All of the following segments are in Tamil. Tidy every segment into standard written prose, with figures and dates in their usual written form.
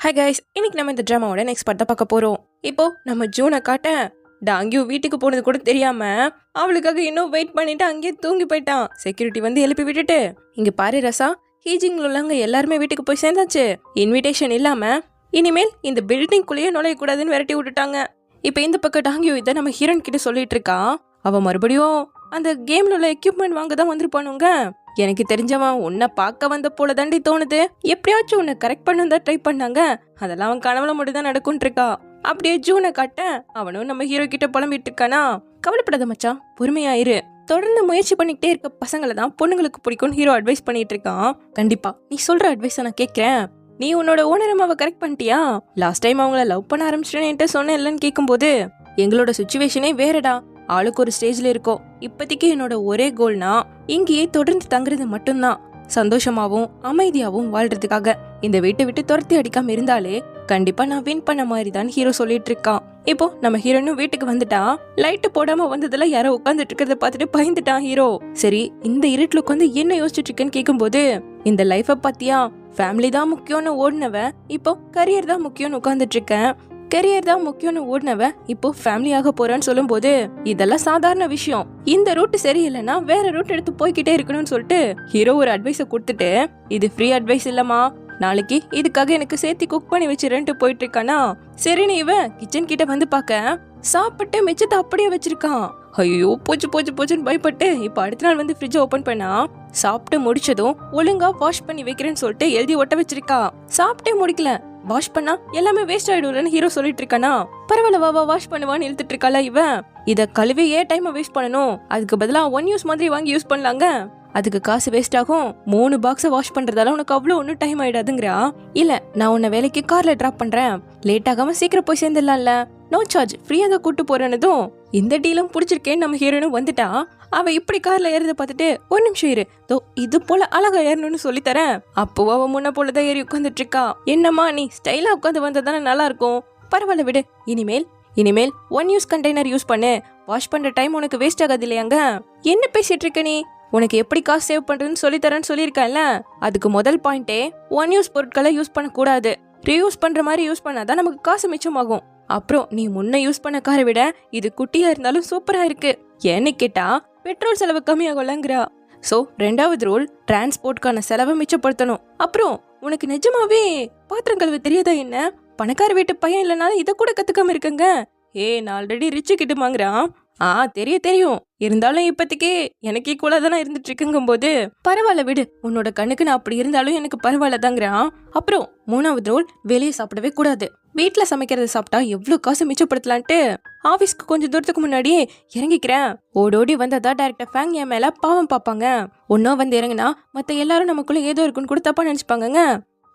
ஹாய் கைஸ், இன்னைக்கு நம்ம இந்த ட்ராமாவோட நெக்ஸ்ட் பார்ட் தான் பார்க்க போறோம். இப்போ நம்ம ஜூனை காட்ட டாங்கியூ வீட்டுக்கு போனது கூட தெரியாம அவளுக்காக இன்னும் வெயிட் பண்ணிட்டு அங்கேயே தூங்கி போயிட்டான். செக்யூரிட்டி வந்து எழுப்பி விட்டுட்டு, இங்க பாரு ரசா, ஹீஜிங்ல உள்ளவங்க எல்லாருமே வீட்டுக்கு போய் சேர்ந்தாச்சு. இன்விடேஷன் இல்லாம இனிமேல் இந்த பில்டிங்குள்ளேயே நுழையக்கூடாதுன்னு விரட்டி விட்டுட்டாங்க. இப்போ இந்த பக்கம் டாங்கியூ இதை நம்ம ஹீரோன் கிட்ட சொல்லிட்டு இருக்கா. அவ மறுபடியும் அந்த கேம்ல உள்ள எக்யூப்மெண்ட் வாங்க தான் வந்திருப்பானுங்க. எனக்கு தெரிஞ்சவன் உன்னை பார்க்க வந்த போல தாண்டி தோணுது, எப்படியாச்சும் உன்னை கரெக்ட் பண்ண தான் ட்ரை பண்ணாங்க, அதெல்லாம் அவன் கனவுல மட்டும் தான் நடக்கும்னு இருக்கா. அப்படியே ஜூனை காட்ட அவனும் நம்ம ஹீரோ கிட்ட புலம்பிட்டு இருக்கானா. கவலைப்படாத மச்சான், பொறுமையாயிரு, தொடர்ந்து முயற்சி பண்ணிக்கிட்டே இருக்க பசங்களை தான் பொண்ணுங்களுக்கு பிடிக்கும்னு ஹீரோ அட்வைஸ் பண்ணிட்டு இருக்கான். கண்டிப்பா நீ சொல்ற அட்வைஸை நான் கேட்கிறேன். நீ உன்னோட ஓனர் அவ கரெக்ட் பண்ணிட்டியா? லாஸ்ட் டைம் அவங்கள லவ் பண்ண ஆரம்பிச்சிட்டேன்னு சொன்னேன் இல்லன்னு கேட்கும்போது, எங்களோட சுச்சுவேஷனே வேறடா, ஆளுக்கு ஒரு ஸ்டேஜ்ல இருக்கோம். இப்போதைக்கு என்னோட ஒரே கோல்னா இங்கேயே தொடர்ந்து தங்குறது மட்டும்தான். சந்தோஷமாவும் அமைதியாவும் வாழ்றதுக்காக இந்த வீட்டை விட்டு துரத்தி அடிக்காம இருந்தாலே கண்டிப்பா நான் வின் பண்ண மாதிரி தான் ஹீரோ சொல்லிட்டு இருக்கான். இப்போ நம்ம ஹீரோனும் வீட்டுக்கு வந்துட்டா. லைட்டு போடாம வந்ததுல யாரோ உட்காந்துட்டு இருக்கிறத பார்த்துட்டு பயந்துட்டான் ஹீரோ. சரி, இந்த இருட்டுல உட்காந்து என்ன யோசிச்சுட்டு இருக்கேன்னு கேட்கும்போது, இந்த லைஃப பாத்தியா, ஃபேமிலி தான் முக்கியம்னு ஓடினவ இப்போ கரியர் தான் முக்கியம்னு உட்காந்துட்டு இருக்கேன். கரியர் தான் முக்கியம்னு ஓடினவ இப்போ ஃபேமிலியாக போறான்னு சொல்லும் போது, இதெல்லாம் சாதாரண விஷயம், இந்த ரூட் சரியில்லைன்னா வேற ரூட் எடுத்து போய்கிட்டே இருக்கணும்னு சொல்லிட்டு ஹீரோ ஒரு அட்வைஸை கொடுத்துட்டு, இது ஃப்ரீ அட்வைஸ் இல்லமா, நாளைக்கு இதுக்காக எனக்கு சேர்த்து குக் பண்ணி வச்சிருன்ட்டு போயிட்டு இருக்கானா. சரின்னு இவன் கிச்சன் கிட்ட வந்து பார்க்க சாப்பிட்டு மிச்சத்தை அப்படியே வச்சிருக்கான். ஐயோ, போச்சுன்னு பயப்பட்டு இப்ப அடுத்த நாள் வந்து ஃப்ரிட்ஜ் ஓபன் பண்ணா சாப்பிட்டு முடிச்சதும் ஒழுங்கா வாஷ் பண்ணி வைக்கிறேன்னு சொல்லிட்டு எழுதி ஒட்ட வச்சிருக்கா. சாப்பிட்டே முடிக்கல, வாஷ் பண்ணா எல்லாமே வேஸ்ட் ஆயிடும்னு ஹீரோ சொல்லிட்டு இருக்கானா. பரவாயில்ல, வா வாஷ் பண்ணுவான்னு இழுத்துட்டு இருக்காளா இவன். இத கழுவி ஏன் டைம் வேஸ்ட் பண்ணணும், அதுக்கு பதிலா ஒன் யூஸ் மாதிரி வாங்கி யூஸ் பண்ணலாங்க, அதுக்கு காசு வேஸ்ட் ஆகும், 3 பாக்ஸை வாஷ் பண்றதால உனக்கு அவ்வளோ ஒன்றும் டைம் ஆயிடாதுங்கிறா. இல்ல, நான் உன்னை வேலைக்கு கார்ல டிராப் பண்றேன், லேட் ஆகாம சீக்கிரம் போய் சேர்ந்துடலாம்ல, நோ சார்ஜ், ஃப்ரீயா தான் கூட்டு போறேன்னதும் இந்த டீலும் பிடிச்சிருக்கேன்னு நம்ம ஹீரோனும் வந்துட்டா. அவ இப்படி கார்ல ஏறத பார்த்துட்டு, ஒரு நிமிஷம் இரு, இது போல அழகா ஏறணும்னு சொல்லி தரேன். அப்போ அவ முன்ன போலதான் ஏறி உட்காந்துட்டு இருக்கா. என்னம்மா நீ ஸ்டைலா உட்காந்து வந்ததானே நல்லா இருக்கும், பரவாயில்ல விடு, இனிமேல் ஒன் யூஸ் கண்டெய்னர் யூஸ் பண்ணு, வாஷ் பண்ற டைம் உனக்கு வேஸ்ட் ஆகாது இல்லையாங்க. என்ன பேசிட்டு இருக்க நீ, உனக்கு எப்படி காசு சேவ் பண்றதுன்னு சொல்லி தரேன்னு சொல்லியிருக்கேன்ல. அதுக்கு முதல் பாயிண்டே ஒன் யூஸ் பொருட்களை யூஸ் பண்ணக்கூடாது, ரீயூஸ் பண்ற மாதிரி யூஸ் பண்ணாதான் நமக்கு காசு மிச்சமாகும். அப்புறம் நீ முன்ன யூஸ் பண்ண காரை விட இது குட்டியா இருந்தாலும் சூப்பரா இருக்கு, ஏன்னு கேட்டா பெட்ரோல் செலவு கம்மியாகும்லங்கிறா. சோ 2வது ரூல், டிரான்ஸ்போர்ட்கான செலவை மிச்சப்படுத்தணும். அப்புறம் உனக்கு நிஜமாவே பாத்திரம் கழுவ தெரியாதா என்ன, பணக்கார வீட்டு பையன் இல்லைனாலும் இதை கூட கத்துக்காம இருக்குங்க. நான் ஆல்ரெடி ரிச்சு கிட்டுமாங்கிறான். தெரியும், இருந்தாலும் இப்போதைக்கு எனக்கு ஈக்குவலா தானே இருந்துட்டு இருக்குங்கும் போது பரவாயில்ல விடு, உன்னோட கண்ணுக்கு நான் அப்படி இருந்தாலும் எனக்கு பரவாயில்ல தாங்கிறான். அப்புறம் 3வது ரூல், வெளியே சாப்பிடவே கூடாது, வீட்டுல சமைக்கிறத சாப்பிட்டா எவ்வளவு காசு மிச்சப்படுத்தலான்ட்டு ஆபீஸ்க்கு கொஞ்சம் தூரத்துக்கு முன்னாடியே இறங்கிக்கிறேன். ஓடோடி வந்ததா டைரக்டர் ஃபேங் என் மேல பாவம் பார்ப்பாங்க, ஒன்னும் வந்து இறங்குனா மத்த எல்லாரும் நமக்குள்ள ஏதோ இருக்குன்னு கூட தப்பா நினைச்சுப்பாங்க.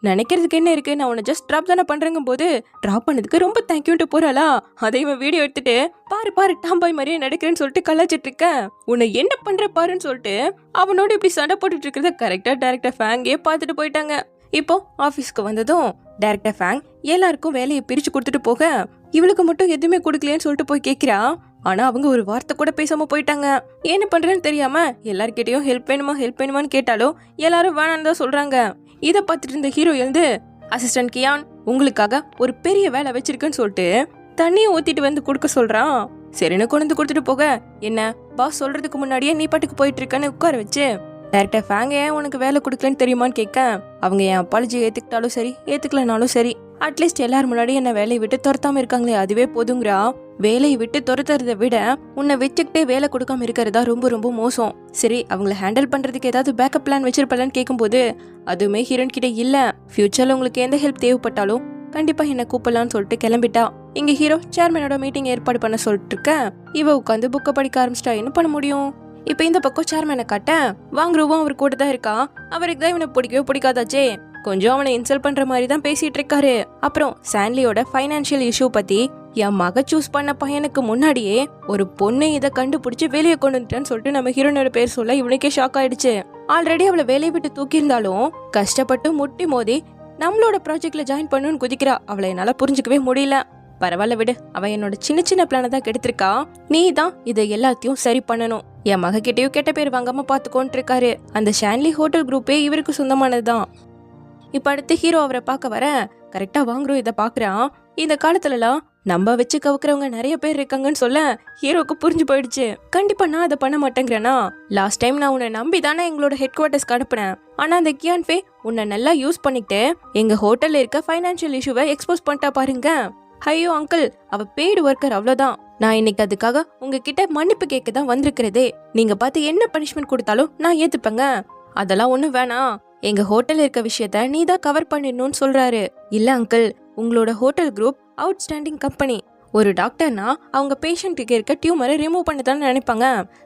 நினைக்கிறதுக்கு என்ன இருக்கு, நான் உன்னை ஜஸ்ட் டிராப் தானே பண்றேங்க போது டிராப் பண்ணதுக்கு ரொம்ப தேங்க்யூன்ட்டு போறாளா. அதை இவன் வீடியோ எடுத்துட்டு பாரு டாம்பாய் மாதிரியே நடக்கிறேன்னு சொல்லிட்டு கலாச்சிட்டு இருக்க, உன்னை என்ன பண்ற பாருன்னு சொல்லிட்டு அவனோட இப்படி சண்டை போட்டுட்டு இருக்கிறத கரெக்டா டைரக்டர் ஃபேங்கே பார்த்துட்டு போயிட்டாங்க. இப்போ ஆபீஸ்க்கு வந்ததும் டைரக்டர் ஃபேங் எல்லாருக்கும் வேலையை பிரிச்சு கொடுத்துட்டு போக, இவளுக்கு மட்டும் எதுவுமே கொடுக்கலன்னு சொல்லிட்டு போய் கேட்கிறா. ஆனா அவங்க ஒரு வார்த்தை கூட பேசாம போயிட்டாங்க. என்ன பண்றேன்னு தெரியாம எல்லார்கிட்டையும் ஹெல்ப் வேணுமான்னு கேட்டாலும் எல்லாரும் வேணான்னு தான் சொல்றாங்க. இதை பார்த்துட்டு இருந்த ஹீரோ எழுந்து, அசிஸ்டன்ட் கியான் உங்களுக்காக ஒரு பெரிய வேலை வச்சிருக்குன்னு சொல்லிட்டு தண்ணியை ஊத்திட்டு வந்து கொடுக்க சொல்றான். சரின்னு கொண்டு கொடுத்துட்டு போக, என்ன பாஸ் சொல்றதுக்கு முன்னாடியே நீ பாட்டுக்கு போயிட்டு இருக்கன்னு உட்கார வச்சு, டைரக்டர் ஃபேங்க ஏன் உனக்கு வேலை கொடுக்கலன்னு தெரியுமான்னு கேட்க, அவங்க என் அப்பாலஜி ஏத்துக்கிட்டாலும் சரி ஏத்துக்கலனாலும் சரி, அட்லீஸ்ட் எல்லாரும் முன்னாடி என்ன வேலையை விட்டு துரத்தாம இருக்காங்களே அதுவே போதுங்கிறா. வேலையை விட்டு துரத்துறதை விட உன்னை வச்சுக்கிட்டே வேலை கொடுக்காம இருக்கிறதா ரொம்ப ரொம்ப மோசம். சரி, அவங்களை ஹேண்டில் பண்றதுக்கு ஏதாவது பேக்கப் பிளான் வச்சிருப்பலன்னு கேட்கும்போது அதுவுமே ஹீரோன் கிட்ட இல்ல. ஃபியூச்சர்ல உங்களுக்கு எந்த ஹெல்ப் தேவைப்பட்டாலும் கண்டிப்பா என்ன கூப்பிடலான்னு சொல்லிட்டு கிளம்பிட்டா. இங்க ஹீரோ சேர்மனோட மீட்டிங் ஏற்பாடு பண்ண சொல்லிட்டு இருக்க, இவ உட்காந்து புக்கை படிக்க ஆரம்பிச்சிட்டா. என்ன பண்ண முடியும். இப்ப இந்த பக்கம் சேர்மனை காட்ட வாங்குறவும் அவர் கூட தான் இருக்கா. அவருக்கு தான் இவனை பிடிக்கவே பிடிக்காதாச்சே, கொஞ்சம் அவனை இன்சல்ட் பண்ற மாதிரி தான் பேசிட்டு இருக்காரு. அப்புறம் சாண்ட்லியோட ஃபைனான்சியல் இஷ்யூ பத்தி, என் மக சூஸ் பண்ண பையனுக்கு முன்னாடியே ஒரு பொண்ணு இதை கண்டுபிடிச்சு வேலையை கொண்டு வந்துட்டான்னு சொல்லிட்டு நம்ம ஹீரோனோட பேர் சொல்ல இவனுக்கே ஷாக் ஆயிடுச்சு. ஆல்ரெடி அவளை வேலையை விட்டு தூக்கி இருந்தாலும் கஷ்டப்பட்டு முட்டி மோதி நம்மளோட ப்ராஜெக்ட்ல ஜாயின் பண்ணுன்னு குதிக்கிறா. அவளை என்னால புரிஞ்சுக்கவே முடியல. பரவாயில்ல விடு, அவ என்னோட சின்ன பிளான தான் கெடுத்திருக்கா, நீ தான் இதை எல்லாத்தையும் சரி பண்ணணும். என் மக கிட்டயும் கெட்ட பேர் வாங்காம பாத்துக்கோன்ட்டு இருக்காரு. அந்த ஷான்லி ஹோட்டல் குரூப்பே இவருக்கு சொந்தமானதுதான். இப்ப அடுத்து ஹீரோ அவரை பார்க்க வர கரெக்டா வாங்குறோம் இதை பாக்குறான். இந்த காலத்துலலாம் நம்ம வச்சு கவுக்குறவங்க நிறைய பேர் இருக்காங்கன்னு சொல்ல ஹீரோக்கு புரிஞ்சு போயிடுச்சு. கண்டிப்பா நான் அதை பண்ண மாட்டேங்கிறேனா, லாஸ்ட் டைம் நான் உன்னை நம்பி தானே எங்களோட ஹெட் குவார்டர்ஸ்க்கு அனுப்புனேன். ஆனா அந்த கியான்ஃபே உன்னை நல்லா யூஸ் பண்ணிட்டு எங்க ஹோட்டல்ல இருக்க ஃபைனான்சியல் இஷ்யூவை எக்ஸ்போஸ் பண்ணிட்டா பாருங்க. ஐயோ அங்கிள், அவ பெய்டு ஒர்க்கர், அவ்வளவுதான். நான் இன்னைக்கு அதுக்காக உங்ககிட்ட மன்னிப்பு கேட்க தான் வந்திருக்கிறதே. நீங்க பார்த்து என்ன பனிஷ்மெண்ட் கொடுத்தாலும் நான் ஏத்துப்பேங்க. அதெல்லாம் ஒண்ணும் வேணாம், எங்க ஹோட்டல்ல இருக்க விஷயத்த நீ தான் கவர் பண்ணிடணும்னு சொல்றாரு. இல்ல அங்கிள், உங்களோட ஹோட்டல் குரூப் அவுட்ஸ்டாண்டிங் கம்பெனி. ஒரு டாக்டர்னா அவங்க பேஷண்ட்டுக்கு இருக்க டியூமரை ரிமூவ் பண்ணதான்னு நினைப்பாங்க.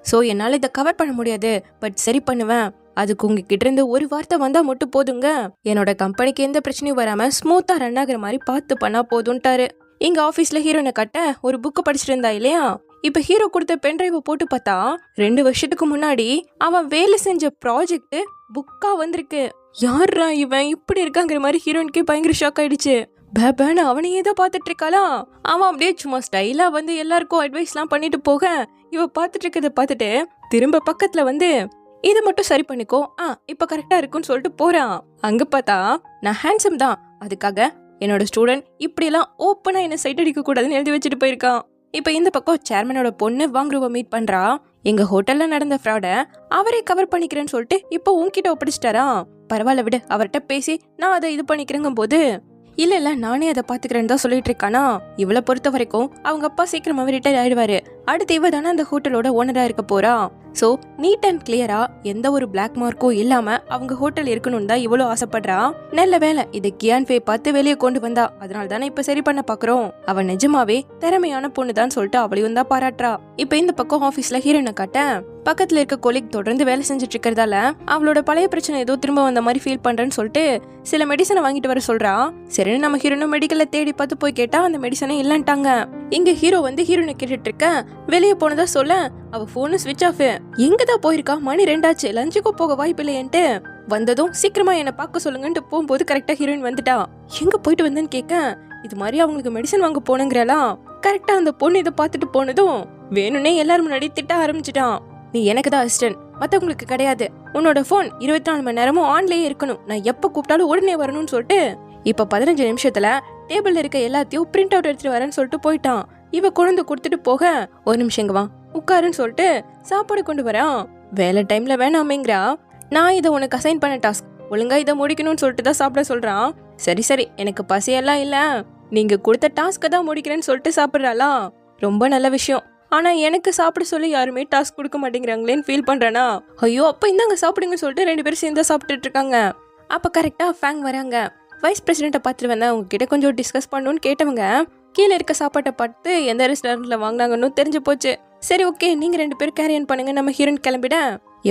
ஸோ என்னால் இதை கவர் பண்ண முடியாது, பட் சரி பண்ணுவேன். அதுக்கு உங்ககிட்ட இருந்து ஒரு வார்த்தை வந்தா மட்டும் போதுங்க. என்னோட கம்பெனிக்கு எந்த பிரச்சனையும் வராம ஸ்மூத்தா ரன் ஆகுற மாதிரி பார்த்து பண்ணா போதும்ட்டாரு. இங்க ஆபீஸ்ல ஹீரோனை கட்ட ஒரு புக்கு படிச்சுட்டு இருந்தா இல்லையா, இப்ப ஹீரோ கொடுத்த பென்டிரைவை போட்டு பார்த்தா 2 வருஷத்துக்கு முன்னாடி அவன் வேலை செஞ்ச ப்ராஜெக்ட் புக்கா வந்திருக்கு. யாரா இவன் இப்படி இருக்காங்கிற மாதிரி ஹீரோனுக்கே பயங்கர ஷாக் ஆயிடுச்சு. பேபான்னு அவனையே தான் பார்த்துட்டு இருக்காளா. அவன் அப்படியே சும்மா ஸ்டைலா வந்து எல்லாருக்கும் அட்வைஸ்லாம் பண்ணிட்டு போக இவ பார்த்துட்டு இருக்கதை பார்த்துட்டு திரும்ப பக்கத்துல வந்து இதை மட்டும் சரி பண்ணிக்கோ, இப்ப கரெக்டா இருக்குன்னு சொல்லிட்டு போறான். அங்க பார்த்தா நான் ஹேண்ட்ஸம் தான், அதுக்காக என்னோட ஸ்டூடெண்ட் இப்படி எல்லாம் ஓப்பனா என்ன சைட் அடிக்க கூடாதுன்னு எழுதி வச்சுட்டு போயிருக்கான். இப்ப இந்த பக்கம் சேர்மனோட பொண்ணு வாங்குருவ மீட் பண்றா. எங்க ஹோட்டல்ல நடந்த ஃப்ராட அவரே கவர் பண்ணிக்கிறேன்னு சொல்லிட்டு இப்போ உன்கிட்ட ஒப்படைச்சிட்டாரா. பரவாயில்ல விடு, அவர்கிட்ட பேசி நான் அதை இது பண்ணிக்கிறேங்க போது இல்ல நானே அதை பாத்துக்கிறேன்னு தான் சொல்லிட்டு இருக்கானா. இவளை பொறுத்த வரைக்கும் அவங்க அப்பா சீக்கிரமாவே ரிட்டையர் ஆயிடுவாரு. அடுத்து இவ தானே அந்த ஹோட்டலோட ஓனரா இருக்க போறா. சோ நீட் அண்ட் கிளியரா எந்த ஒரு பிளாக் மார்க்கும் இல்லாம அவங்க ஹோட்டல் இருக்கணும்னு தான் இவ்வளவு ஆசைப்படுறா. நல்ல வேலை இதை கியான்ஃபே பார்த்து வெளியே கொண்டு வந்தா, அதனால தானே இப்ப சரி பண்ண பாக்குறோம். அவ நிஜமாவே திறமையான பொண்ணுதான் சொல்லிட்டு அவளையும் தான் பாராட்டுறா. இப்ப இந்த பக்கம் ஆபீஸ்ல ஹீரோனை காட்ட பக்கத்துல இருக்க கொலீக் தொடர்ந்து வேலை செஞ்சுட்டு இருக்கிறதால அவளோட பழைய பிரச்சனை ஏதோ திரும்ப வந்த மாதிரி ஃபீல் பண்றேன்னு சொல்லிட்டு சில மெடிசனை வாங்கிட்டு வர சொல்றா. சரின்னு நம்ம ஹீரோனும் மெடிக்கல்ல தேடி பார்த்து போய் கேட்டா அந்த மெடிசனை இல்லன்ட்டாங்க. இங்க ஹீரோ வந்து ஹீரோனை கேட்டுட்டு இருக்க வெளியே போனதா சொல்ல அவ போனு ஸ்விட்ச் ஆஃப். எங்கதான் போயிருக்கா, மணி 2 ஆச்சு, லஞ்சுக்கு போக வாய்ப்பு இல்லையன்ட்டு வந்ததும் சீக்கிரமா என்ன பார்க்க சொல்லுங்கன்ட்டு போகும்போது கரெக்டா ஹீரோயின் வந்துட்டா. எங்க போயிட்டு வந்தேன்னு கேட்க இது மாதிரி அவங்களுக்கு மெடிசன் வாங்க போனங்கிறாளாம். கரெக்டா அந்த பொண்ணு இதை பார்த்துட்டு போனதும் வேணும்னே எல்லாரும் முன்னாடி திட்ட ஆரம்பிச்சிட்டான். நீ எனக்கு தான் அசிஸ்டன்ட், மத்தவங்களுக்கு கிடையாது. உன்னோட போன் 24 மணி நேரமும் ஆன்லயே இருக்கணும், நான் எப்ப கூப்பிட்டாலும் உடனே வரணும்னு சொல்லிட்டு இப்ப 15 நிமிஷத்துல டேபிள்ல இருக்க எல்லாத்தையும் பிரிண்ட் அவுட் எடுத்துட்டு வரேன்னு சொல்லிட்டு போயிட்டான். இவ கொண்டு கொடுத்துட்டு போக ஒரு நிமிஷம் இங்க வா உட்காருன்னு சொல்லிட்டு சாப்பாடு கொண்டு வரான். வேலை டைம்ல வேணாமேங்கிறா. நான் இதை உனக்கு அசைன் பண்ண டாஸ்க், ஒழுங்கா இதை முடிக்கணும்னு சொல்லிட்டு தான் சாப்பிட சொல்றான். சரி சரி எனக்கு பசியெல்லாம் இல்ல, நீங்க கொடுத்த டாஸ்க தான் முடிக்கிறேன்னு சொல்லிட்டு சாப்பிடுறாளா. ரொம்ப நல்ல விஷயம். ஆனா எனக்கு சாப்பிட சொல்லி யாருமே டாஸ்க் கொடுக்க மாட்டேங்கிறாங்களேன்னு ஃபீல் பண்றேனா. ஐயோ அப்ப இந்தாங்க சாப்பிடுங்கன்னு சொல்லிட்டு 2 பேரும் சேர்ந்து சாப்பிட்டுட்டு இருக்காங்க. அப்ப கரெக்டா ஃபேங் வராங்க. வைஸ் பிரசிடென்ட்டை பார்த்துட்டு வந்தேன், உங்ககிட்ட கொஞ்சம் டிஸ்கஸ் பண்ணணும்னு கேட்டவங்க கீழே இருக்க சாப்பாட்டை பார்த்து எந்த ரெஸ்டாரண்ட்ல வாங்கினாங்கன்னு தெரிஞ்சு போச்சு. சரி ஓகே, நீங்க 2 பேரும் கேரியன் பண்ணுங்க, நம்ம ஹீரோயின் கிளம்பிட.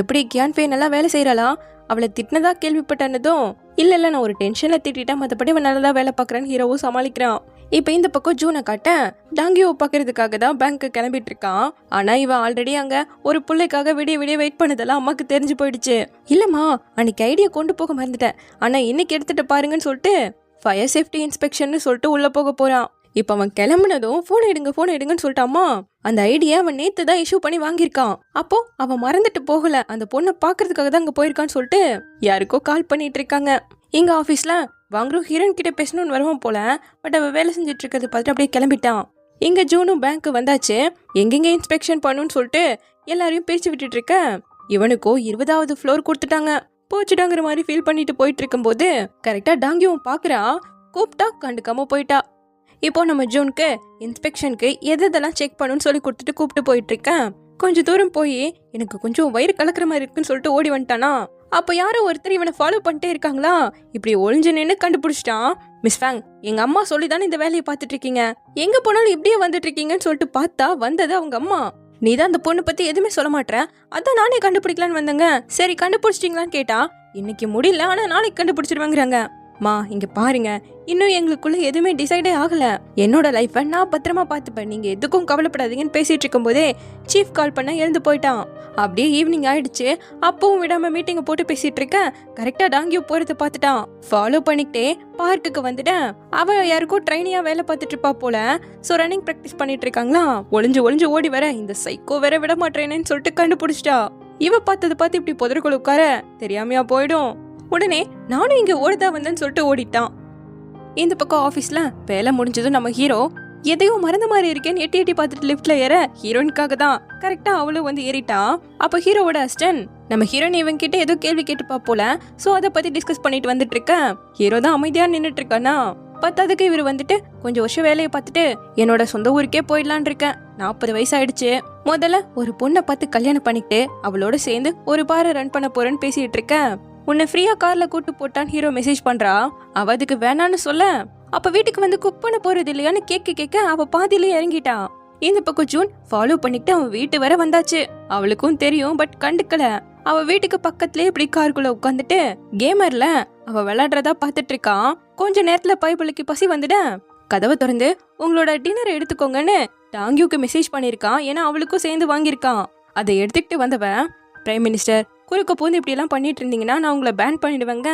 எப்படி கியான்ஃபே நல்லா வேலை செய்யறாளா, அவளை திட்டினதா கேள்விப்பட்டனதும் இல்ல நான் ஒரு டென்ஷன்ல திட்டா, மற்றபடி அவன் நல்லா வேலை பார்க்கறான்னு ஹீரோவும் சமாளிக்கிறான். இப்ப இந்த பக்கம் ஜூனை காட்ட டாங்கியோ பாக்குறதுக்காக தான் பேங்க்கு கிளம்பிட்டு இருக்கான். ஆனா இவன் ஆல்ரெடி அங்க ஒரு பிள்ளைக்காக விடிய விடிய வெயிட் பண்ணதெல்லாம் அம்மாக்கு தெரிஞ்சு போயிடுச்சு. இல்லம்மா அன்னைக்கு ஐடியா கொண்டு போக மறந்துட்டேன், ஆனா இன்னைக்கு எடுத்துட்டு பாருங்கன்னு சொல்லிட்டு ஃபயர் சேஃப்டி இன்ஸ்பெக்ஷன் சொல்லிட்டு உள்ள போக போறான். இப்ப அவன் கிளம்புனதும் போன் எடுங்கன்னு சொல்லிட்டாமா. அந்த ஐடியா அவன் நேத்து தான் இஷ்யூ பண்ணி வாங்கியிருக்கான். அப்போ அவன் மறந்துட்டு போகல, அந்த பொண்ணை பாக்குறதுக்காக தான் அங்க போயிருக்கான்னு சொல்லிட்டு யாருக்கோ கால் பண்ணிட்டு இருக்காங்க. இங்க ஆபீஸ்ல வாங்குறோம் ஹீரோயின் கிட்ட பேசணும்னு வருவான் போல, பட் அவ வேலை செஞ்சுட்டு இருக்கிறது பார்த்துட்டு அப்படியே கிளம்பிட்டான். இங்க ஜூனும் பேங்க் வந்தாச்சு, எங்கெங்க இன்ஸ்பெக்ஷன் பண்ணுன்னு சொல்லிட்டு எல்லாரையும் பிரிச்சு விட்டுட்டு இருக்க. இவனுக்கோ 20வது ஃப்ளோர் கொடுத்துட்டாங்க. போச்சுட்டாங்கிற மாதிரி ஃபீல் பண்ணிட்டு போயிட்டு இருக்கும் போது கரெக்டா டாங்கியும் பாக்குறா. கூப்பிட்டா கண்டுக்காம போயிட்டா. இப்போ நம்ம ஜூனுக்கு இன்ஸ்பெக்ஷனுக்கு எதெல்லாம் செக் பண்ணுன்னு சொல்லி கொடுத்துட்டு கூப்பிட்டு போயிட்டு இருக்கேன். கொஞ்சம் தூரம் போய் எனக்கு கொஞ்சம் வயிறு கலக்கிற மாதிரி இருக்குன்னு சொல்லிட்டு ஓடி வந்துட்டானா. அப்ப யாரோ ஒருத்தர் இவனை ஃபாலோ பண்ணிட்டே இருக்காங்களா. இப்படி ஒளிஞ்சு நின்று கண்டுபிடிச்சிட்டான். மிஸ் ஃபேங், எங்க அம்மா சொல்லிதானே இந்த வேலையை பார்த்துட்டு இருக்கீங்க, எங்க போனாலும் இப்படியே வந்துட்டு இருக்கீங்கன்னு சொல்லிட்டு பார்த்தா வந்தது அவங்க அம்மா. நீதான் அந்த பொண்ணு பத்தி எதுவுமே சொல்ல மாட்டேன், அதான் நானே கண்டுபிடிக்கலான்னு வந்தேங்க. சரி கண்டுபிடிச்சிட்டீங்களான்னு கேட்டா இன்னைக்கு முடியல, ஆனா நாளைக்கு கண்டுபிடிச்சிருவாங்கிறாங்க. மா இங்க பாருங்க, இன்னும் எங்களுக்குள்ள எதுவுமே டிசைடே ஆகல. என்னோட லைஃபை நான் பத்திரமா பார்த்துப்பேன், நீங்க எதுக்கும் கவலைப்படாதீங்கன்னு பேசிட்டு இருக்கும் போதே சீஃப் கால் பண்ண எழுந்து போயிட்டான். அப்படியே ஈவினிங் ஆயிடுச்சு. அப்பவும் விடாம மீட்டிங்க போட்டு பேசிட்டு இருக்கேன். கரெக்டா டாங்கியோ போறத பார்த்துட்டான். ஃபாலோ பண்ணிக்கிட்டே பார்க்குக்கு வந்துட்டேன். அவ யாருக்கோ ட்ரைனியா வேலை பார்த்துட்டு இருப்பா போல. சோ ரன்னிங் பிராக்டிஸ் பண்ணிட்டு இருக்காங்களா. ஒளிஞ்சு ஓடி வர இந்த சைக்கோ வேற விட மாட்டேன்னு சொல்லிட்டு கண்டுபிடிச்சிட்டா. இவ பார்த்தது பார்த்து இப்படி புதற்குள்ள உட்கார தெரியாமையா போயிடும். உடனே நானும் இங்க ஓடுதா வந்தேன்னு சொல்லிட்டு ஓடிட்டான். இந்த பக்கம் ஆபீஸ்ல வேலை முடிஞ்சதும் நம்ம ஹீரோ எதையோ மறந்த மாதிரி இருக்கேன்னு எட்டி எட்டி பார்த்துட்டு லிஃப்ட்ல ஏற ஹீரோயினுக்காக தான். கரெக்டா அவளும் வந்து ஏறிட்டா. அப்ப ஹீரோவோட அசிஸ்டன்ட் நம்ம ஹீரோயின் இவங்க கிட்ட ஏதோ கேள்வி கேட்டுப்பா போல. சோ அதை பத்தி டிஸ்கஸ் பண்ணிட்டு வந்துட்டு இருக்க ஹீரோ தான் அமைதியா நின்னுட்டு இருக்கானா. பத்தாவதுக்கு இவர் வந்துட்டு கொஞ்சம் வருஷம் வேலையை பார்த்துட்டு என்னோட சொந்த ஊருக்கே போயிடலான் இருக்கேன். 40 வயசு ஆயிடுச்சு. முதல்ல ஒரு பொண்ணை பார்த்து கல்யாணம் பண்ணிட்டு அவளோட சேர்ந்து ஒரு பாரை ரன் பண்ண போறேன்னு பேசிட்டு இருக்கேன். உன்னை ஃப்ரீயா கார்ல கூட்டு போட்டான்னு ஹீரோ மெசேஜ் பண்றா. அவ அதுக்கு வேணான்னு சொல்ல அப்ப வீட்டுக்கு வந்து குக் பண்ண போறது இல்லையான்னு கேட்க அவ பாதியிலே இறங்கிட்டா. இந்த பக்கம் ஜூன் ஃபாலோ பண்ணிட்டு அவன் வீட்டு வர வந்தாச்சு. அவளுக்கும் தெரியும், பட் கண்டுக்கல. அவ வீட்டுக்கு பக்கத்துலயே இப்படி காருக்குள்ள உட்காந்துட்டு கேமர்ல அவ விளையாடுறதா பாத்துட்டு இருக்கான். கொஞ்ச நேரத்துல பைபிளுக்கு பசி வந்துட கதவை திறந்து உங்களோட டின்னரை எடுத்துக்கோங்கன்னு டாங்கியூக்கு மெசேஜ் பண்ணிருக்கான். ஏன்னா அவளுக்கும் சேர்ந்து வாங்கியிருக்கான். அதை எடுத்துக்கிட்டு வந்தவன், பிரைம் மினிஸ்டர் குறுக்க போந்து இப்படி எல்லாம் பண்ணிட்டு இருந்தீங்கன்னா நான் உங்களை பேன் பண்ணிடுவேங்க,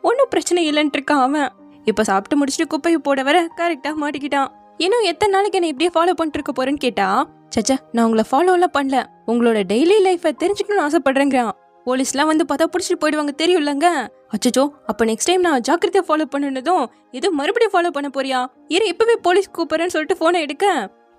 ஒன்னும் பிரச்சனை இல்லைன்ட்டு இருக்கான் அவன். இப்ப சாப்பிட்டு முடிச்சுட்டு குப்பையை போட வர கரெக்டா மாட்டிக்கிட்டான். இன்னும் எத்தனை நாளைக்கு என்ன இப்படியே ஃபாலோ பண்ணிட்டு இருக்க போறேன்னு கேட்டா, சச்சா நான் உங்களை ஃபாலோ எல்லாம் பண்ணல, உங்களோட டெய்லி லைஃபை தெரிஞ்சுக்கணும்னு ஆசைப்படுறேங்கிறான். போலீஸ்லாம் வந்து பார்த்தா பிடிச்சிட்டு போயிடுவாங்க தெரியும்லங்க. அச்சோ அப்ப நெக்ஸ்ட் டைம் நான் ஜாக்கிரதையா ஃபாலோ பண்ணதும் இது மறுபடியும் ஃபாலோ பண்ண போறியா, இரு இப்பவே போலீஸ் கூப்பிடுறேன்னு சொல்லிட்டு போனை எடுக்க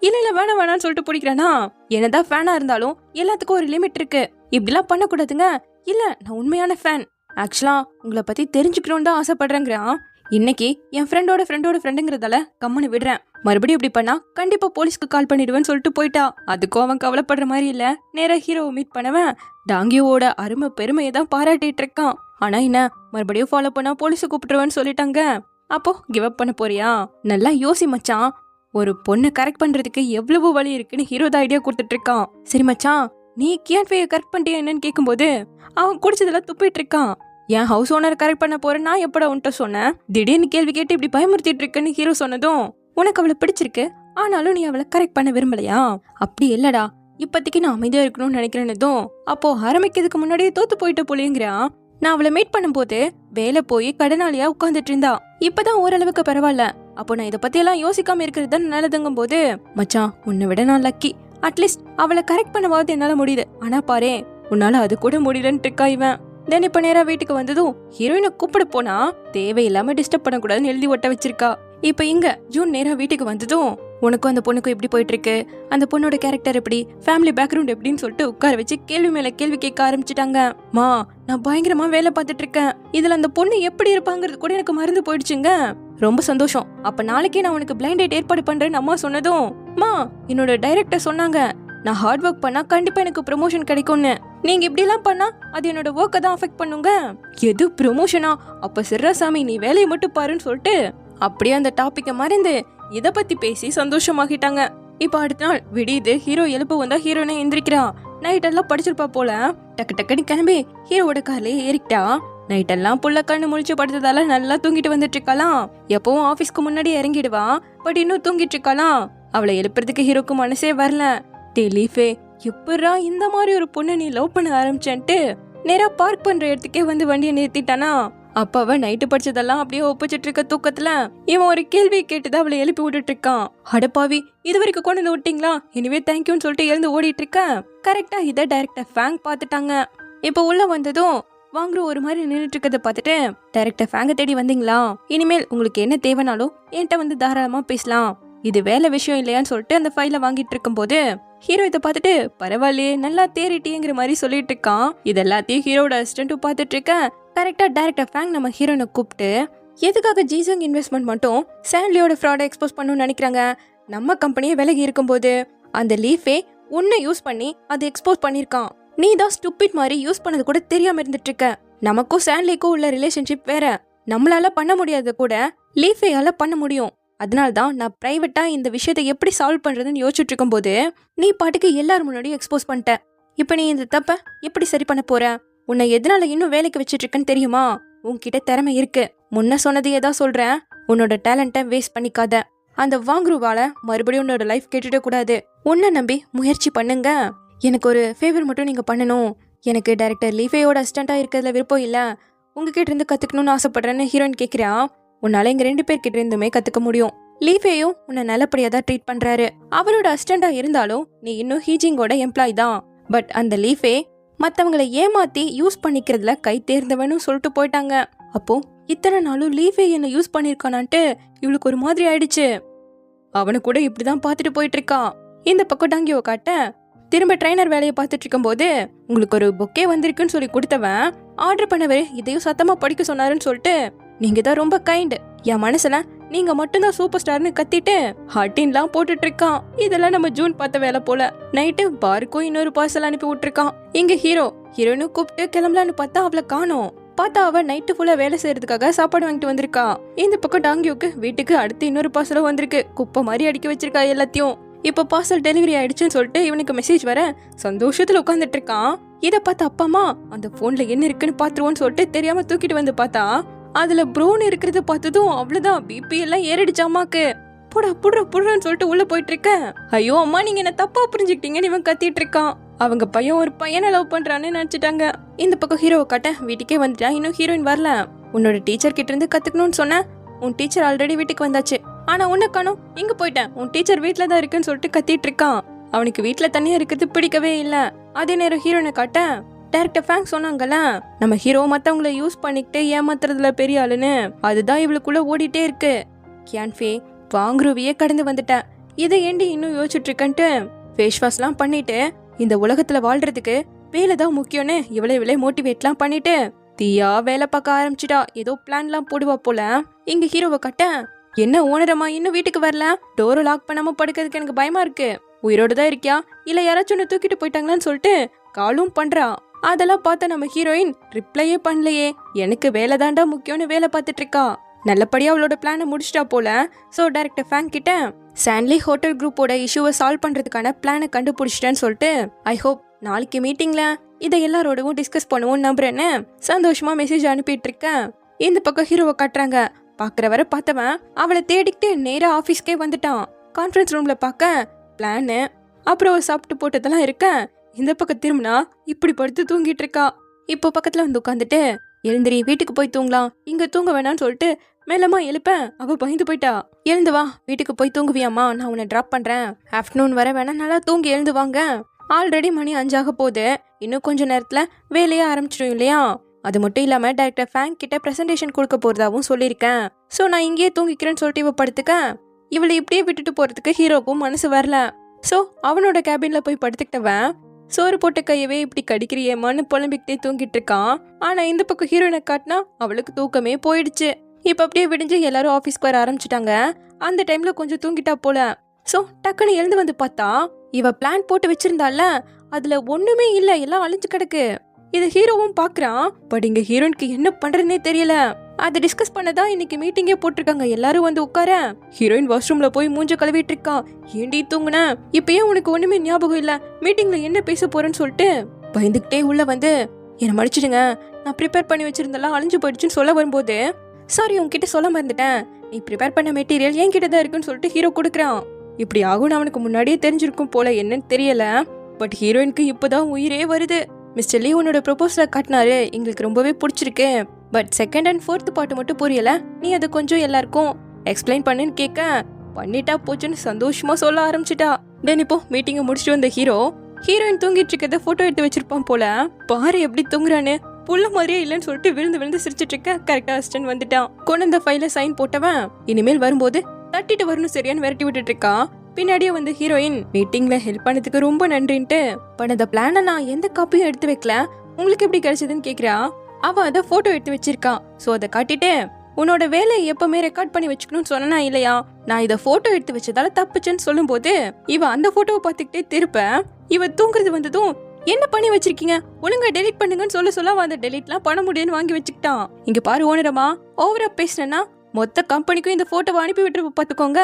இல்ல வேணான்னு சொல்லிட்டு பிடிக்கிறானா. என்னதான் ஃபேனா இருந்தாலும் எல்லாத்துக்கும் ஒரு லிமிட் இருக்கு, இப்படிலாம் பண்ணக்கூடாதுங்க. இல்ல நான் உண்மையான ஃபேன், ஆக்சுவலா உங்களை பத்தி தெரிஞ்சுக்கணும்னு தான் ஆசைப்படுறேங்கிறான். இன்னைக்கு என் ஃப்ரெண்டோட ஃப்ரெண்டுங்கிறதால கம்முன்னு விடுறேன், மறுபடியும் இப்படி பண்ணா கண்டிப்பா போலீஸ்க்கு கால் பண்ணிடுவேன்னு சொல்லிட்டு போயிட்டா. அதுக்கும் அவன் கவலைப்படுற மாதிரி இல்ல. நேரா ஹீரோவை மீட் பண்ணவன் டாங்கியோட அருமை பெருமையை தான் பாராட்டிட்டு இருக்கான். ஆனா என்ன மறுபடியும் ஃபாலோ பண்ணா போலீஸை கூப்பிட்டுருவேன்னு சொல்லிட்டாங்க. அப்போ கிவ் அப் பண்ண போறியா, நல்லா யோசி மச்சான், ஒரு பொண்ணை கரெக்ட் பண்றதுக்கு எவ்வளவு வழி இருக்குன்னு ஹீரோ தான் ஐடியா கொடுத்துட்டு இருக்கான். சரி மச்சான் நீ கியான்ஃபையை கரெக்ட் பண்ணிட்டியா என்னன்னு கேட்கும்போது அவன் குடிச்சதெல்லாம் துப்பிட்டு இருக்கான். என் ஹவுஸ் ஓனர் கரெக்ட் பண்ண போறேன் நான் எப்படா உன்ட்ட சொன்னேன், திடீர்னு கேள்வி கேட்டு இப்படி பயமுறுத்திட்டு இருக்குன்னு ஹீரோ சொன்னதும் உனக்கு அவளை பிடிச்சிருக்கு ஆனாலும் நீ அவளை கரெக்ட் பண்ண விரும்பலையா, அப்படி இல்லடா இப்பத்திக்கு நான் அமைதியா இருக்கணும்னு நினைக்கிறேன்னதும் அப்போ ஆரம்பிக்கிறதுக்கு முன்னாடியே தோத்து போயிட்ட போலேங்கிறான். நான் அவளை மீட் பண்ணும்போது வேலை போய் கடனாளியா உட்காந்துட்டு இருந்தா, இப்பதான் ஓரளவுக்கு பரவாயில்ல. அப்போ நான் இதை பத்தி எல்லாம் யோசிக்காம இருக்கிறது தான் நல்லதுங்கும் போது மச்சான் உன்னை விட நான் லக்கி, அட்லீஸ்ட் அவளை கரெக்ட் பண்ணவாது என்னால முடியுது, ஆனா பாரு உன்னால அது கூட முடியலன்னு இருக்கா இவன். தென் இப்ப நேரா வீட்டுக்கு வந்ததும் ஹீரோயினை கூப்பிட போனா தேவையில்லாம டிஸ்டர்ப் பண்ணக்கூடாதுன்னு எழுதி ஒட்ட வச்சிருக்கா. இப்ப இங்க ஜூன் நேரா வீட்டுக்கு வந்ததும் உனக்கும் அந்த பொண்ணுக்கும் எப்படி போயிட்டு இருக்கு, அந்த பொண்ணோட கேரக்டர் எப்படி, ஃபேமிலி பேக்ரவுண்ட் எப்படின்னு சொல்லிட்டு உட்கார வச்சு கேள்வி மேல கேள்வி கேட்க ஆரம்பிச்சுட்டாங்க. மா நான் பயங்கரமா வேலை பார்த்துட்டு இருக்கேன், இதுல அந்த பொண்ணு எப்படி இருப்பாங்கிறது கூட எனக்கு மறந்து போயிடுச்சுங்க. ரொம்ப சந்தோஷம், அப்ப நாளைக்கே நான் உனக்கு பிளைண்ட் டேட் ஏற்பாடு பண்றேன்னு அம்மா சொன்னதும் மா என்னோட டைரக்டர் சொன்னாங்க நான் ஹார்ட் ஒர்க் பண்ணா கண்டிப்பா எனக்கு ப்ரமோஷன் கிடைக்கும்னு, நீங்க இப்படி எல்லாம் பண்ணா அது என்னோட ஒர்க்கை தான் அஃபெக்ட் பண்ணுங்க. எது ப்ரமோஷனா, அப்ப சிர்ராசாமி நீ வேலையை மட்டும் பாருன்னு சொல்லிட்டு அப்படியே அந்த டாபிக்க மறந்து இத பத்தி பேசி சந்தோஷமாகிட்டாங்க. இப்ப அடுத்த நாள் விடியுது. ஹீரோ எழுப்பு வந்தா ஹீரோயினை எந்திரிக்கிறா. நைட் எல்லாம் படிச்சிருப்பா போல. டக்குன்னு கிளம்பி ஹீரோவோட கார்லயே ஏறிக்கிட்டா. நைட் எல்லாம் புள்ள கண்ணு முழிச்சு படுத்ததால நல்லா தூங்கிட்டு வந்துட்டு இருக்கலாம். எப்பவும் ஆபீஸ்க்கு முன்னாடி இறங்கிடுவா, பட் இன்னும் தூங்கிட்டு இருக்கலாம். அவளை எழுப்புறதுக்கு ஹீரோக்கு மனசே வரல. டெலிஃபே எப்படா இந்த மாதிரி ஒரு பொண்ணு நீ லவ் பண்ண ஆரம்பிச்சேன்ட்டு நேரா பார்க் பண்ற இடத்துக்கே வந்து வண்டியை நிறுத்திட்டானா. அப்ப அவ நைட்டு படிச்சதெல்லாம் அப்படியே ஒப்பிச்சிட்டு இருக்க தூக்கத்துல இவன் ஒரு கேள்வி கேட்டுதான் அவளை எழுப்பி விட்டுட்டு இருக்கான். அடப்பாவி இது வரைக்கும் கொண்டு வந்து விட்டீங்களா, எனிவே தேங்க்யூன்னு சொல்லிட்டு எழுந்து ஓடிட்டு இருக்க. கரெக்டா இதை டைரக்டர் ஃபேங் பாத்துட்டாங்க. இப்ப உள்ள வந்ததும் வாங்குற ஒரு மாதிரி நின்றுட்டு இருக்கதை பார்த்துட்டு டைரக்டர் ஃபேங்க தேடி வந்தீங்களா, இனிமேல் உங்களுக்கு என்ன தேவைனாலும் என்கிட்ட வந்து தாராளமா பேசலாம், இது வேலை விஷயம் இல்லையான்னு சொல்லிட்டு அந்த ஃபைல வாங்கிட்டு இருக்கும் போது ஹீரோ இதை பார்த்துட்டு பரவாயில்லையே நல்லா தேறிட்டியங்கிற மாதிரி சொல்லிட்டு இருக்கான். இது எல்லாத்தையும் ஹீரோட அசிஸ்டன்ட்டும் பார்த்துட்டு இருக்க. கரெக்டா டைரக்டர் ஃபேங் நம்ம ஹீரோனை கூப்பிட்டு எதுக்காக ஜிசங் இன்வெஸ்ட்மெண்ட் மட்டும் சாண்ட்லியோட ஃப்ராடை எக்ஸ்போஸ் பண்ணணும்னு நினைக்கிறாங்க, நம்ம கம்பெனியே விலகி இருக்கும்போது அந்த லீஃபே உன்னை யூஸ் பண்ணி அதை எக்ஸ்போஸ் பண்ணிருக்கான், நீ தான் ஸ்டூபிட் மாதிரி யூஸ் பண்ணது கூட தெரியாம இருந்துட்டு இருக்க, நமக்கும் சாண்ட்லிக்கும் உள்ள ரிலேஷன்ஷிப் வேற, நம்மளால பண்ண முடியாத கூட லீஃபேயால பண்ண முடியும், அதனால்தான் நான் பிரைவேட்டா இந்த விஷயத்தை எப்படி சால்வ் பண்றதுன்னு யோசிச்சுட்டு இருக்கும் போது நீ பாட்டுக்கு எல்லாரும் முன்னாடியும் எக்ஸ்போஸ் பண்ணிட்ட, இப்ப நீ இந்த தப்ப எப்படி சரி பண்ண போற, உன்னை எதனால இன்னும் வேலைக்கு வச்சிட்டு இருக்கன்னு தெரியுமா, உன்கிட்ட திறமை இருக்கு, முன்ன சொன்னதையே தான் சொல்றேன், உன்னோட டேலண்ட்டை வேஸ்ட் பண்ணிக்காத, அந்த வாங்குருவால மறுபடியும் உன்னோட லைஃப் கேட்டுட கூடாது, உன்னை நம்பி முயற்சி பண்ணுங்க, எனக்கு ஒரு ஃபேவர் மட்டும் நீங்க பண்ணணும், எனக்கு டைரக்டர் லீஃபேயோட அசிஸ்டண்டா இருக்கிறதுல விருப்பம் இல்ல, உங்ககிட்ட இருந்து கத்துக்கணும்னு ஆசைப்படுறேன்னு ஹீரோயின் கேட்கிறா. உன்னால எங்க 2 பேர்கிட்ட இருந்துமே கத்துக்க முடியும், லீஃபேயும் உன்னை நல்லபடியா தான் ட்ரீட் பண்றாரு, அவரோட அசிஸ்டண்டா இருந்தாலும் நீ இன்னும் ஹீஜிங்கோட எம்ப்ளாய் தான், பட் அந்த லீஃபே மத்தவங்களை ஏமாத்தி யூஸ் பண்ணிக்கிறதுல கை தேர்ந்தவனும் சொல்லிட்டு போயிட்டாங்க. அப்போ இத்தனை நாளும் லீவே என்ன யூஸ் பண்ணிருக்கானான்ட்டு இவளுக்கு ஒரு மாதிரி ஆயிடுச்சு. அவனை கூட இப்படிதான் பாத்துட்டு போயிட்டு இருக்கான். இந்த பக்கம் டாங்கியோ காட்ட திரும்ப ட்ரைனர் வேலையை பார்த்துட்டு இருக்கும் போது உங்களுக்கு ஒரு பொக்கே வந்திருக்குன்னு சொல்லி கொடுத்தவன் ஆர்டர் பண்ணவர் இதையும் சத்தமா படிக்க சொன்னாருன்னு சொல்லிட்டு நீங்க தான் ரொம்ப கைண்ட், என் மனசுல நீங்க மட்டும்தான் சூப்பர் ஸ்டார்னு கத்திட்டு ஹட்டின்லாம் போட்டுட்டு இருக்கான். இதெல்லாம் நம்ம ஜூன் பார்த்த வேலை போல. நைட்டு பாருக்கும் இன்னொரு பார்சல் அனுப்பி விட்டுருக்கான். இங்க ஹீரோனு கூப்பிட்டு கிளம்பலான்னு பார்த்தா அவளை காணோம். பார்த்தா அவ நைட்டு ஃபுல்லா வேலை செய்யறதுக்காக சாப்பாடு வாங்கிட்டு வந்திருக்கா. இந்த பக்கம் டாங்கியோக்கு வீட்டுக்கு அடுத்து இன்னொரு பார்சலும் வந்திருக்கு. குப்பை மாதிரி அடிக்க வச்சிருக்கா எல்லாத்தையும். இப்ப பார்சல் டெலிவரி ஆயிடுச்சுன்னு சொல்லிட்டு இவனுக்கு மெசேஜ் வர சந்தோஷத்துல உட்காந்துட்டு இருக்கான். இத பார்த்த அப்பாமா அந்த போன்ல என்ன இருக்குன்னு பாத்துருவோன்னு சொல்லிட்டு தெரியாம தூக்கிட்டு வந்து பார்த்தா அதுல ப்ரோன் இருக்கிறத பார்த்ததும் அவ்வளவுதான் பிபி எல்லாம் ஏறிடுச்சு அம்மாக்கு. புடுறான்னு சொல்லிட்டு உள்ள போயிட்டு இருக்க. ஐயோ அம்மா நீங்க என்ன தப்பா புரிஞ்சுக்கிட்டீங்கன்னு இவன் கத்திட்டு இருக்கான். அவங்க பையன் ஒரு பையனை லவ் பண்றான்னு நினைச்சிட்டாங்க. இந்த பக்கம் ஹீரோவை காட்ட வீட்டுக்கே வந்துட்டா. இன்னும் ஹீரோயின் வரல. உன்னோட டீச்சர் கிட்ட இருந்து கத்துக்கணும்னு சொன்ன. உன் டீச்சர் ஆல்ரெடி வீட்டுக்கு வந்தாச்சு. ஆனா உன்ன காணோம். இங்க போயிட்டேன். உன் டீச்சர் வீட்டுல தான் இருக்குன்னு சொல்லிட்டு கத்திட்டு இருக்கான். அவனுக்கு வீட்டுல தனியா இருக்கிறது பிடிக்கவே இல்ல. அதே நேரம் ஹீரோனை காட்ட டைரக்டர் ஃபேங்க் சொன்னாங்கல்ல, நம்ம ஹீரோ மத்தவங்களை யூஸ் பண்ணிக்கிட்டு ஏமாத்துறதுல பெரிய ஆளுன்னு. அதுதான் இவளுக்குள்ள ஓடிட்டே இருக்கு. கியான்ஃபே வாங்குருவியே கடந்து வந்துட்டேன். இதை ஏண்டி இன்னும் யோசிச்சுட்டு இருக்கன்ட்டு ஃபேஸ் வாஷ்லாம் பண்ணிட்டு இந்த உலகத்துல வாழ்றதுக்கு வேலை தான் முக்கியம்னு இவளே மோட்டிவேட்லாம் பண்ணிட்டு தீயா வேலை பார்க்க ஆரம்பிச்சிட்டா. ஏதோ பிளான்லாம் போடுவா போல. இங்க ஹீரோவை கட்ட என்ன ஓனரமா இன்னும் வீட்டுக்கு வரல? டோரை லாக் பண்ணாம படுக்கிறதுக்கு எனக்கு பயமா இருக்கு. உயிரோடு தான் இருக்கியா இல்ல யாராச்சும் ஒன்று தூக்கிட்டு போயிட்டாங்களான்னு சொல்லிட்டு காலும் பண்றா. அதெல்லாம் பார்த்த நம்ம ஹீரோயின் ரிப்ளையே பண்ணலையே. எனக்கு வேலை தாண்டா முக்கியம்னு வேலை பார்த்துட்டு இருக்கா. நல்லபடியா அவளோட பிளானை முடிச்சிட்டா போல. ஸோ டைரக்டர் ஃபேங்க் கிட்ட சாண்ட்லி ஹோட்டல் குரூப்போட இஷ்யூவை சால்வ் பண்றதுக்கான பிளானை கண்டுபிடிச்சிட்டேன்னு சொல்லிட்டு ஐ ஹோப் நாளைக்கு மீட்டிங்ல இதை எல்லாரோடவும் டிஸ்கஸ் பண்ணுவோம் நம்புறேன்னு சந்தோஷமா மெசேஜ் அனுப்பிட்டு இருக்கேன். இந்த பக்கம் ஹீரோவை காட்டுறாங்க. பாக்குறவரை பார்த்தவன் அவளை தேடிக்கிட்டு நேரா ஆபீஸ்க்கே வந்துட்டான். கான்ஃபரன்ஸ் ரூம்ல பார்க்க பிளானு அப்புறம் சாப்பிட்டு போட்டதெல்லாம் இருக்க. இந்த பக்கம் திரும்பினா இப்படி படுத்து தூங்கிட்டு இருக்கா. இப்போ பக்கத்துல வந்து உட்காந்துட்டு எழுந்திரி வீட்டுக்கு போய் தூங்கலாம், இங்க தூங்க வேணான்னு சொல்லிட்டு மேலமா எழுப்ப அவ பயந்து போயிட்டா. எழுந்து வா வீட்டுக்கு போய் தூங்குவியாமா, நான் உன்னை டிராப் பண்றேன். ஆஃப்டர்நூன் வர வேணா நல்லா தூங்கி எழுந்து வாங்க. ஆல்ரெடி மணி 5 ஆக போகுது. இன்னும் கொஞ்ச நேரத்துல வேலையே ஆரம்பிச்சிடும் இல்லையா? அது மட்டும் இல்லாம டைரக்டர் ஃபேங்க் கிட்ட பிரசன்டேஷன் கொடுக்க போறதாவும் சொல்லியிருக்கேன். ஸோ நான் இங்கேயே தூங்கிக்கிறேன்னு சொல்லிட்டு இவ படுத்துக்க. இவளை இப்படியே விட்டுட்டு போறதுக்கு ஹீரோக்கும் மனசு வரல. ஸோ அவனோட கேபின்ல போய் படுத்துக்கிட்டவன் சோறு போட்ட கையவே இப்படி கடிக்கிறியேமான்னு புலம்பிக்கிட்டே தூங்கிட்டு இருக்கான். ஆனா இந்த பக்கம் ஹீரோயினை காட்டினா அவளுக்கு தூக்கமே போயிடுச்சு. இப்ப அப்படியே விடிஞ்சு எல்லாரும் ஆபீஸ்க்கு வர ஆரம்பிச்சுட்டாங்க. அந்த டைம்ல கொஞ்சம் தூங்கிட்டா போல. ஸோ டக்குன்னு எழுந்து வந்து பார்த்தா இவ பிளான் போட்டு வச்சிருந்தால அதுல ஒண்ணுமே இல்ல, எல்லாம் அழிஞ்சு கிடக்கு. இதை ஹீரோவும் பாக்குறான். பட் இங்க ஹீரோயினுக்கு என்ன பண்றதுன்னே தெரியல. அதை டிஸ்கஸ் பண்ணதான் இன்னைக்கு மீட்டிங்கே போட்டிருக்காங்க. எல்லாரும் வந்து உட்கார. ஹீரோயின் வாஷ்ரூம்ல போய் மூஞ்ச கழுவிட்டு இருக்கா. ஏண்டி தூங்குன? இப்ப ஏன் உனக்கு ஒண்ணுமே ஞாபகம் இல்ல? மீட்டிங்ல என்ன பேச போறேன்னு சொல்லிட்டு பயந்துகிட்டே உள்ள வந்து என்ன மன்னிச்சிடுங்க, நான் ப்ரிப்பேர் பண்ணி வச்சிருந்தெல்லாம் அழிஞ்சு போயிடுச்சுன்னு சொல்ல வரும்போது சாரி உன்கிட்ட சொல்ல மறந்துட்டேன், நீ ப்ரிப்பேர் பண்ண மெட்டீரியல் என்கிட்ட தான் இருக்குன்னு சொல்லிட்டு ஹீரோ கொடுக்குறான். இப்படி ஆகும்னு அவனுக்கு முன்னாடியே தெரிஞ்சிருக்கும் போல, என்னன்னு தெரியல. பட் ஹீரோயினுக்கு இப்பதான் உயிரே வருது. மிஸ்டர் லீ உன்னோட ப்ரொபோசலை காட்டினாரு, எங்களுக்கு ரொம்பவே பிடிச்சிருக்கு. But second and fourth part மட்டும் புரியல, நீ அதை கொஞ்சம் எல்லாருக்கும் எக்ஸ்பிளைன் பண்ணுன்னு கேட்க பண்ணிட்டா போச்சுன்னு சந்தோஷமா சொல்ல ஆரம்பிச்சிட்டா. தென் இப்போ மீட்டிங்கை முடிச்சுட்டு வந்த ஹீரோயின் தூங்கிட்டு இருக்கிறத போட்டோ எடுத்து வச்சிருப்பான் போல. பாரு எப்படி தூங்குறான்னு. புள்ள மாதிரியே இல்லைன்னு சொல்லிட்டு விழுந்து சிரிச்சிட்டு இருக்க. கரெக்டா அசிஸ்டன்ட் வந்துட்டான். கொண்டு அந்த ஃபைல சைன் போட்டவன் இனிமேல் வரும்போது தட்டிட்டு வரணும் சரியான்னு விரட்டி விட்டுட்டு இருக்கான். பின்னாடியே வந்து ஹீரோயின் மீட்டிங்ல ஹெல்ப் பண்ணதுக்கு ரொம்ப நன்றின்ட்டு பட் அந்த பிளானை நான் எந்த காப்பியும் எடுத்து வைக்கல, உங்களுக்கு எப்படி கிடைச்சதுன்னு கேக்குறா. அவ அதை போட்டோ எடுத்து வச்சிருக்கான். சோ அதை காட்டிட்டு உன்னோட வேலையை எப்பவுமே ரெக்கார்ட் பண்ணி வச்சுக்கணும்னு சொன்னா இல்லையா, நான் இதை போட்டோ எடுத்து வச்சதால தப்புச்சுன்னு சொல்லும் போது இவ அந்த போட்டோவை பார்த்துக்கிட்டே திருப்ப இவ தூங்குறது வந்ததும் என்ன பண்ணி வச்சிருக்கீங்க, ஒழுங்கா டெலிட் பண்ணுங்கன்னு சொல்ல அந்த டெலிட்லாம் பண்ண முடியும்னு வாங்கி வச்சுக்கிட்டான். இங்க பாரு ஓனரமா, ஓவரா பேசினா மொத்த கம்பெனிக்கும் இந்த போட்டோவை அனுப்பி விட்டு பாத்துக்கோங்க.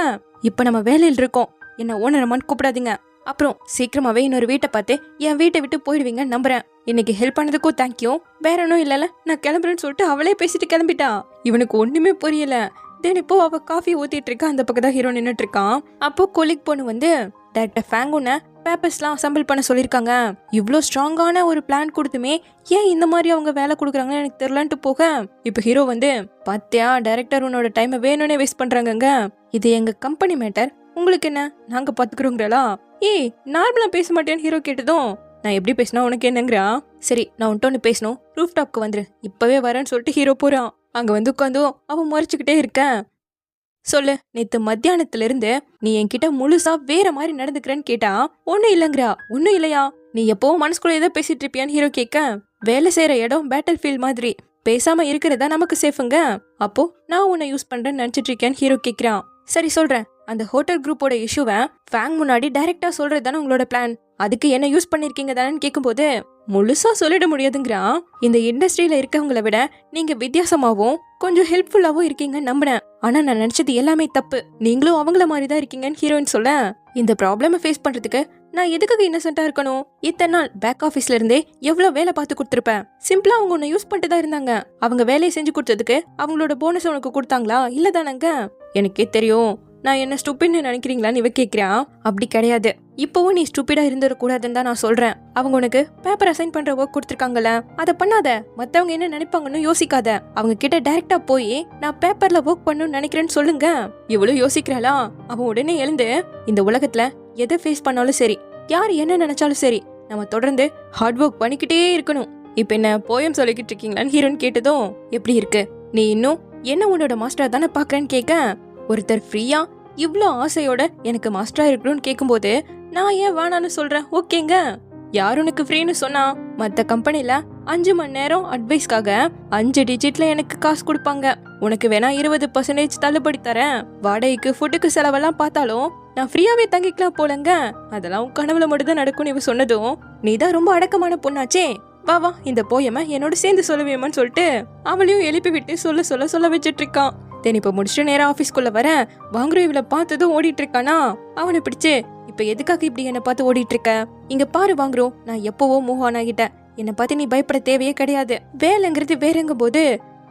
இப்ப நம்ம வேலையில் இருக்கோம், என்ன ஓனரமான்னு கூப்பிடாதீங்க. அப்புறம் சீக்கிரமாவே இன்னொரு வீட்டை பார்த்து என் வீட்டை விட்டு போயிடுவீங்க நம்புறேன். இன்னைக்கு ஹெல்ப் பண்ணதுக்கும் தேங்க்யூ, வேற ஒன்னும் இல்லல, நான் கிளம்புறேன்னு சொல்லிட்டு அவளே பேசிட்டு கிளம்பிட்டா. இவனுக்கு ஒண்ணுமே புரியல. தென் இப்போ அவ காஃபி ஊத்திட்டு இருக்கா. அந்த பக்கம் தான் ஹீரோ நின்னுட்டு இருக்கான். அப்போ கொலிக் பொண்ணு வந்து டைரக்டர் ஃபேங் உன்னை பேப்பர்ஸ்லாம் அசம்பிள் பண்ண சொல்லியிருக்காங்க. இவ்வளோ ஸ்ட்ராங்கான ஒரு பிளான் கொடுத்துமே ஏன் இந்த மாதிரி அவங்க வேலை கொடுக்குறாங்கன்னு எனக்கு தெரியலன்ட்டு போக இப்போ ஹீரோ வந்து பாத்தியா டைரக்டர் உன்னோட டைமை வேணும்னே வேஸ்ட் பண்றாங்க, இது எங்க கம்பெனி மேட்டர், உங்களுக்கு என்ன, நாங்க பாத்துக்கிறோங்கிறா. ஏய் நார்மலா பேச மாட்டேன்னு ஹீரோ கேட்டதும் நான் எப்படி பேசினா உனக்கு என்னங்கிறா. சரி நான் உன்ட்டு ஒன்று பேசணும், ரூஃப் டாப்க்கு வந்துரு, இப்பவே வரேன்னு சொல்லிட்டு ஹீரோ போறான். அங்க வந்து உட்காந்தும் அவன் முறைச்சுக்கிட்டே இருக்கேன். சொல்லு, நேத்து மத்தியானத்துல இருந்து நீ என்கிட்ட முழுசா வேற மாதிரி நடந்துக்கிறேன்னு கேட்டா ஒண்ணும் இல்லங்கிறா. ஒண்ணும் இல்லையா? நீ எப்பவும் மனசுக்குள்ள ஏதோ பேசிட்டு இருப்பியான்னு ஹீரோ கேட்க, வேலை செய்யற இடம் பேட்டில் ஃபீல்ட் மாதிரி, பேசாம இருக்கிறதா நமக்கு சேஃபுங்க. அப்போ நான் உன்னை யூஸ் பண்றேன்னு நினைச்சிட்டு இருக்கேன்னு ஹீரோ கேக்குறான். சரி சொல்றேன், அந்த ஹோட்டல் குரூப்போட இஷ்யூவை ஃபேங் முன்னாடி டைரக்டா சொல்றது தானே உங்களோட பிளான், அதுக்கு என்ன யூஸ் பண்ணிருக்கீங்க தானேன்னு கேட்கும்போது முழுசா சொல்லிட முடியாதுங்கிறான். இந்த இண்டஸ்ட்ரியில இருக்கவங்கள விட நீங்க வித்தியாசமாவும் கொஞ்சம் ஹெல்ப்ஃபுல்லாவும் இருக்கீங்கன்னு நம்பினேன். ஆனா நான் நினைச்சது எல்லாமே தப்பு. நீங்களும் அவங்கள மாதிரி தான் இருக்கீங்கன்னு ஹீரோயின் சொல்ல, இந்த ப்ராப்ளமை ஃபேஸ் பண்றதுக்கு நான் எதுக்காக இன்னசென்ட்டா இருக்கணும்? இத்தனை நாள் பேக் ஆஃபீஸ்ல இருந்தே எவ்வளவு வேலை பார்த்து கொடுத்துருப்பேன். சிம்பிளா அவங்க உன்னை யூஸ் பண்ணிட்டு தான் இருந்தாங்க. அவங்க வேலையை செஞ்சு கொடுத்ததுக்கு அவங்களோட போனஸ் உனக்கு கொடுத்தாங்களா? இல்லதானங்க? எனக்கே தெரியும் நான் என்ன ஸ்டூபிட்னு நினைக்கிறீங்களான்னு இவ கேட்கிறான். அப்படி கிடையாது, இப்பவும் நீ ஸ்டூபிடா இருந்துடக்கூடாதுன்னு தான் நான் சொல்றேன். அவங்க உனக்கு பேப்பர் அசைன் பண்ற ஒர்க் கொடுத்துருக்காங்கல்ல, அதை பண்ணாத. மத்தவங்க என்ன நினைப்பாங்கன்னு யோசிக்காத. அவங்க கிட்ட டைரக்டா போய் நான் பேப்பர்ல ஒர்க் பண்ணணும்னு நினைக்கிறேன்னு சொல்லுங்க. இவ்வளவு யோசிக்கிறாளா? அவன் உடனே எழுந்து, இந்த உலகத்துல எதை ஃபேஸ் பண்ணாலும் சரி, யார் என்ன நினைச்சாலும் சரி, நம்ம தொடர்ந்து ஹார்ட் ஒர்க் பண்ணிக்கிட்டே இருக்கணும். இப்ப என்ன போயம் சொல்லிக்கிட்டு இருக்கீங்களான்னு ஹீரோன் கேட்டதும், எப்படி இருக்கு? நீ இன்னும் என்ன உன்னோட மாஸ்டரா தானே பாக்குறேன்னு கேட்க, ஒருத்தர் ஃப்ரீயா இவ்ளோ ஆசையோட எனக்கு மாஸ்டரா இருக்கணும்னு கேட்கும்போது நான் ஏன் வேணான்னு சொல்றேன்? ஓகேங்க, யார் உனக்கு ஃப்ரீன்னு சொன்னா? மத்த கம்பெனில 5 மணி நேரம் அட்வைஸ்க்காக 5 டிஜிட்ல எனக்கு காசு கொடுப்பாங்க. உனக்கு வேணா 20% தள்ளுபடி தரேன். வாடகைக்கு ஃபுட்டுக்கு செலவெல்லாம் பார்த்தாலும் நான் ஃப்ரீயாவே தங்கிக்கலாம் போலங்க. அதெல்லாம் உன் கனவுல மட்டும் தான் நடக்கும்னு இவ சொன்னதும், நீ தான் ரொம்ப அடக்கமான பொண்ணாச்சே, வா வா இந்த போயம என்னோட சேர்ந்து சொல்லுவேமான்னு சொல்லிட்டு அவளையும் எழுப்பி விட்டு சொல்ல வச்சிட்டு இருக்கான். தென் இப்ப முடிச்சுட்டு நேரம் ஆபீஸ்க்குள்ள வர வாங்குற இவளை பார்த்ததும் ஓடிட்டு இருக்கானா. அவனை பிடிச்சு, இப்ப எதுக்காக இப்படி என்ன பார்த்து ஓடிட்டு இருக்க? இங்க பாரு வாங்குறோம், நான் எப்பவோ மூவ் ஆன் ஆகிட்டேன். என்னை பார்த்து நீ பயப்பட தேவையே கிடையாது. வேலைங்கிறது வேறங்க போது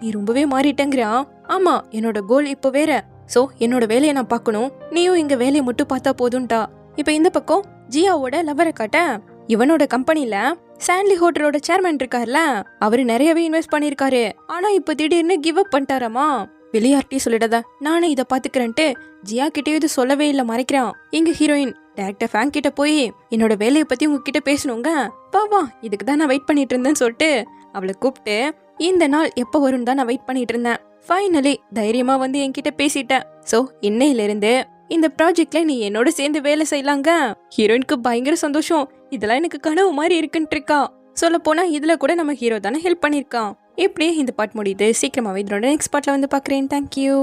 நீ ரொம்பவே மாறிட்டேங்கிறான். ஆமா, என்னோட கோல் இப்ப வேற. சோ என்னோட வேலையை நான் பார்க்கணும், நீயும் இங்க வேலையை மட்டும் பார்த்தா போதும்டா. இப்ப இந்த பக்கம் ஜியாவோட லவரை காட்ட, இவனோட கம்பெனில சாண்ட்லி ஹோட்டலோட சேர்மன் இருக்காருல, அவரு நிறையவே இன்வெஸ்ட் பண்ணிருக்காரு. ஆனா இப்ப திடீர்னு கிவ் அப் பண்ணிட்டாராமா. வெளியார்ட்டி சொல்லிடாத, நானே இதை பாத்துக்கிறேன்ட்டு ஜியா கிட்டே இது சொல்லவே இல்லை, மறைக்கிறான். எங்க ஹீரோயின் டைரக்டர் ஃபேங் கிட்ட போய் என்னோட வேலையை பத்தி உங்ககிட்ட பேசணுங்க, வா வா இதுக்கு தான் நான் வெயிட் பண்ணிட்டு இருந்தேன்னு சொல்லிட்டு அவளை கூப்பிட்டு, இந்த நாள் எப்ப வரும் தான் நான் வெயிட் பண்ணிட்டு இருந்தேன். ஃபைனலி தைரியமா வந்து என்கிட்ட பேசிட்டேன். சோ இன்னையில இருந்து இந்த ப்ராஜெக்ட்ல நீ என்னோட சேர்ந்து வேலை செய்யலாங்க. ஹீரோயினுக்கு பயங்கர சந்தோஷம். இதெல்லாம் எனக்கு கனவு மாதிரி இருக்குன்னு இருக்கா. சொல்ல போனா இதுல கூட நம்ம ஹீரோ தானே ஹெல்ப் பண்ணிருக்கான். எப்படியே இந்த பாட் முடியுது. சீக்கிரமாவே இதோட நெக்ஸ்ட் பார்ட்ல வந்து பாக்குறேன். தேங்க்யூ.